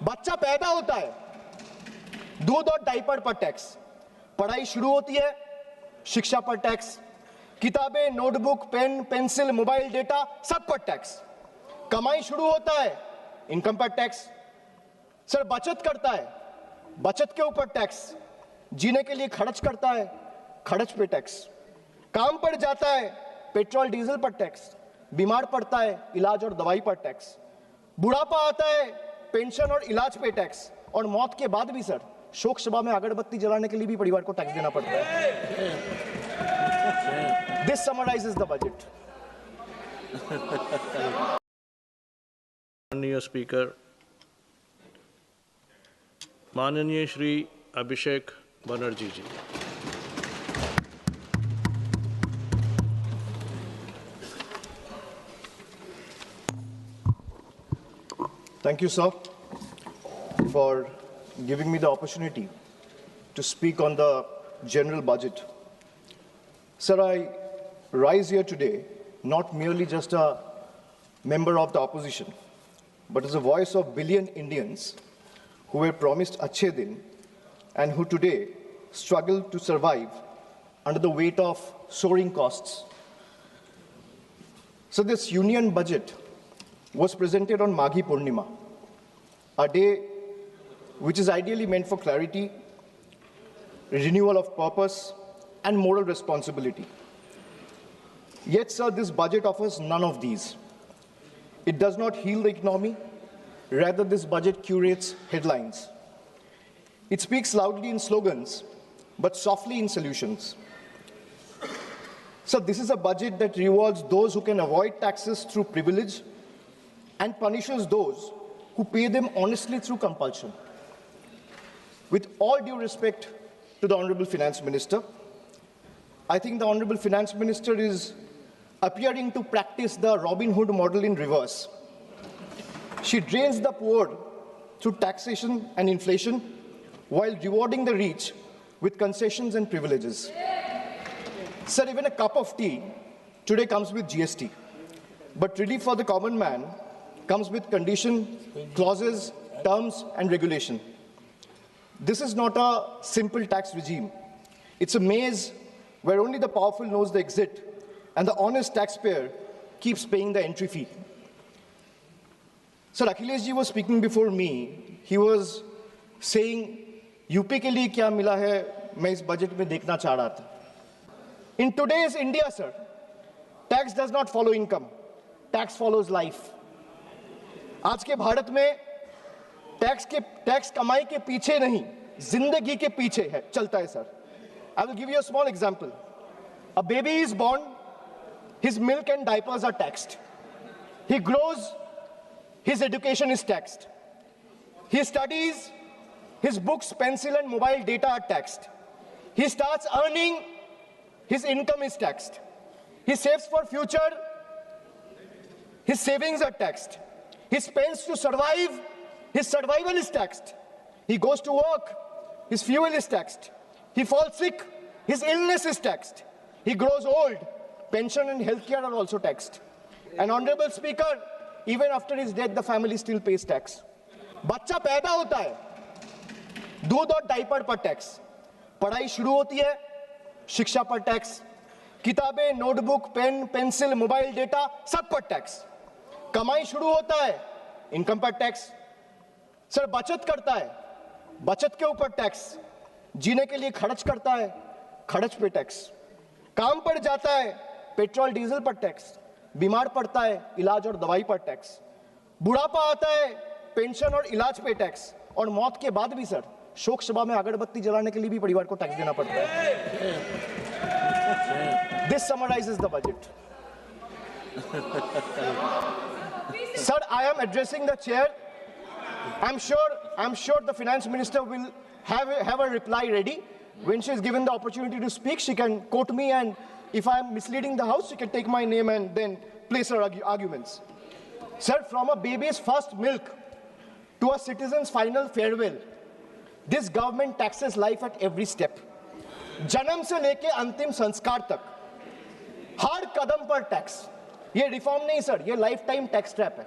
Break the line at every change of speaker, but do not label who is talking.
बच्चा पैदा होता है, दूध और डायपर पर टैक्स, पढ़ाई शुरू होती है, शिक्षा पर टैक्स, किताबें, notebook, pen, pencil, mobile data सब पर टैक्स, कमाई शुरू होता है, इनकम पर टैक्स। सर बचत करता है, बचत के ऊपर टैक्स, जीने के लिए खर्च करता है, खर्च पे टैक्स, काम पर जाता है, पेट्रोल डीजल पर टैक्स, बीमार पड़ता है, इलाज और दवाई पर टैक्स, बुढ़ापा आता है, पेंशन और इलाज पे टैक्स, और मौत के बाद भी सर शोक सभा में अगरबत्ती जलाने के लिए भी परिवार को टैक्स देना पड़ता है। This summarises the budget.
माननीय स्पीकर माननीय श्री अभिषेक बनर्जी जी।
Thank you, sir, for giving me the opportunity to speak on the general budget. Sir, I rise here today not merely just a member of the opposition, but as a voice of billion Indians who were promised Achhe Din and who today struggle to survive under the weight of soaring costs. So this union budget was presented on Maghi Purnima, a day which is ideally meant for clarity, renewal of purpose, and moral responsibility. Yet, sir, this budget offers none of these. It does not heal the economy. Rather, this budget curates headlines. It speaks loudly in slogans, but softly in solutions. So this is a budget that rewards those who can avoid taxes through privilege and punishes those who pay them honestly through compulsion. With all due respect to the Honorable Finance Minister, I think the Honorable Finance Minister is appearing to practice the Robin Hood model in reverse. She drains the poor through taxation and inflation while rewarding the rich with concessions and privileges. Sir, even a cup of tea today comes with GST, but relief for the common man comes with condition, clauses, terms, and regulation. This is not a simple tax regime. It's a maze where only the powerful knows the exit and the honest taxpayer keeps paying the entry fee. Sir, Akhilesh ji was speaking before me. He was saying, UP के लिए क्या मिला है, मैं इस budget में देखना चाह रहा था. In today's India, sir, tax does not follow income. Tax follows life. आज के भारत में टैक्स कमाई के पीछे नहीं, जिंदगी के पीछे है, चलता है sir. I will give you a small example. A baby is born, his milk and diapers are taxed. He grows, his education is taxed. He studies, his books, pencil and mobile data are taxed. He starts earning, his income is taxed. He saves for future, his savings are taxed. He spends to survive, his survival is taxed. He goes to work, his fuel is taxed. He falls sick, his illness is taxed. He grows old, pension and healthcare are also taxed. And Honorable Speaker, even after his death, the family still pays tax. बच्चा पैदा होता है, दूध और diaper पर tax, पढ़ाई शुरू होती है, शिक्षा पर टैक्स, किताबें, notebook, pen, pencil, mobile data सब पर टैक्स, कमाई शुरू होता है, इनकम पर टैक्स. सर बचत करता है, बचत के ऊपर टैक्स, जीने के लिए खर्च करता है, खर्च पे टैक्स, काम पर जाता है, पेट्रोल डीजल पर टैक्स, बीमार पड़ता है, इलाज और दवाई पर टैक्स, बुढ़ापा आता है, पेंशन और इलाज पे टैक्स, और मौत के बाद भी सर शोक सभा में अगरबत्ती जलाने के लिए भी परिवार को टैक्स देना पड़ता है. This summarizes the budget. Sir, I am addressing the chair. I'm sure the finance minister will have a reply ready. When she is given the opportunity to speak, she can quote me, and if I am misleading the house, she can take my name and then place her arguments. Sir, from a baby's first milk to a citizen's final farewell, this government taxes life at every step. जन्म से लेके अंतिम संस्कार तक हर कदम पर tax. ये reform नहीं sir, ये लाइफ टाइम टैक्स ट्रैप है.